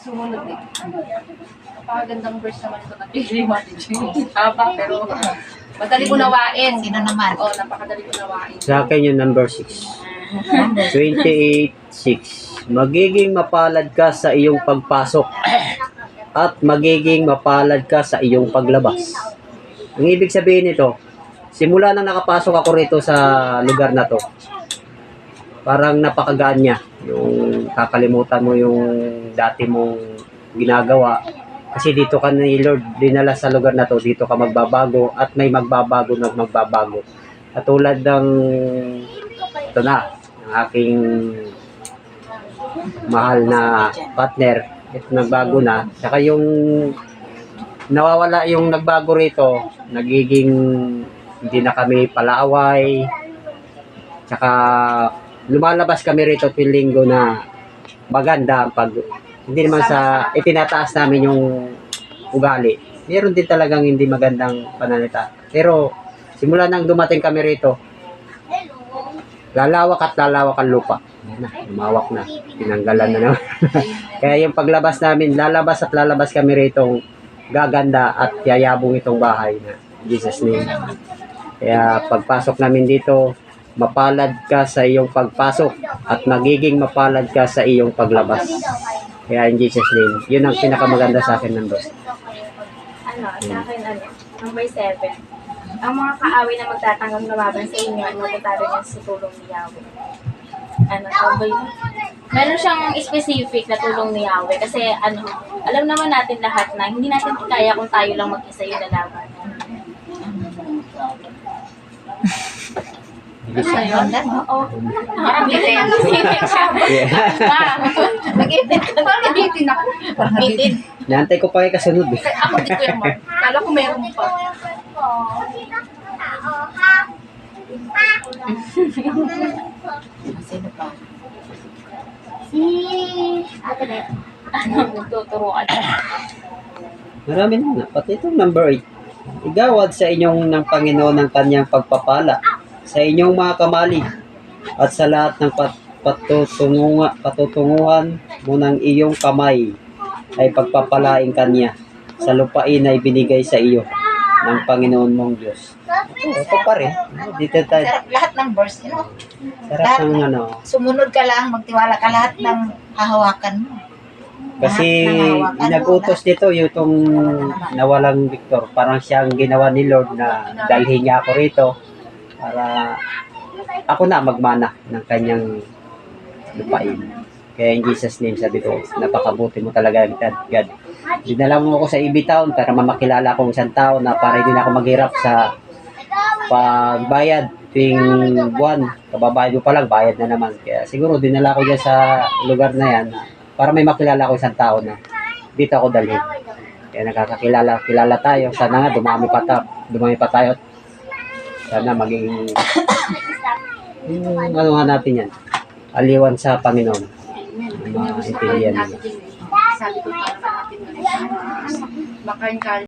Sumunod eh. Napakagandang verse naman ito na Pili Mati James. Haba pero madali ko nawain. Sino naman? Oo, napakadali ko nawain. Sa akin yung number 6. 28:6. Magiging mapalad ka sa iyong pagpasok at magiging mapalad ka sa iyong paglabas. Ang ibig sabihin nito, simula nang nakapasok ako rito sa lugar na to, parang napakagaan niya. Yung kakalimutan mo yung dati mong ginagawa. Kasi dito ka ni Lord dinala sa lugar na to, dito ka magbabago at may magbabago na magbabago. At tulad ng ito na, ang aking mahal na partner, ito nagbago na. Saka yung nawawala yung nagbago rito, nagiging hindi na kami palaaway. Saka lumalabas kami rito tuwing linggo na maganda pag hindi naman sa itinataas namin yung ugali. Meron din talagang hindi magandang pananalita. Pero simula nang dumating kami rito, lalawak at lalawak ang lupa. Ayan na, lumawak na. Tinanggalan na naman. Kaya yung paglabas namin, lalabas at lalabas kami rito, gaganda at yayabong itong bahay na Jesus name. Kaya pagpasok namin dito, mapalad ka sa iyong pagpasok at magiging mapalad ka sa iyong paglabas. Kaya in Jesus name, yun ang pinakamaganda sa akin ng Diyos. Sa akin, number 7. Ang mga kaaway na magtatanggang lumaban sa inyo, matatalo niya sa tulong ni Yahweh. Sabi yun? Meron siyang specific na tulong ni Yahweh. Kasi, alam naman natin lahat na hindi natin kaya kung tayo lang mag-isa yung lalaban. Oo. Nakabitin. Nag-ibit ka. Parang nabitin ako. Bitin. Naantay ko pa kayo kasunod eh. Ako di ko yung mark. Kala ko meron pa. Sino pa? Nagtuturuan. Marami na. Pati itong number 8. Igawad sa inyong ng Panginoon ng kanyang pagpapala sa inyong mga kamali at sa lahat ng patutunguhan mo ng iyong kamay ay pagpapalain kanya sa lupain ay binigay sa iyo ng Panginoon mong Diyos. Ito pa rin. Dito tayo. Sarap lahat ng verse, Sarap ng ano. Sumunod ka lang, magtiwala ka lahat ng hahawakan mo. Kasi Lahat ng hahawakan mo, nag-utos dito yung nawalang Victor. Parang siyang ginawa ni Lord na dalhin niya ako rito para ako na magmana ng kanyang lupain. Kaya in Jesus name sabi ko, napakabuti mo talaga God. Dinala mo ako sa EB Town para mamakilala akong isang tao na para hindi na ako maghirap sa pagbayad tuwing buwan. Kababayad mo pa lang, bayad na naman. Kaya siguro dinala ko dyan sa lugar na yan para may makilala ko isang tao na dito ako dalhin. Kaya nakakakilala tayo. Sana nga dumami pa tayo. Sana maging yung ano nga natin yan. Aliwan sa Panginoon. Maintindihan nila. Sabi ko para natin baka yung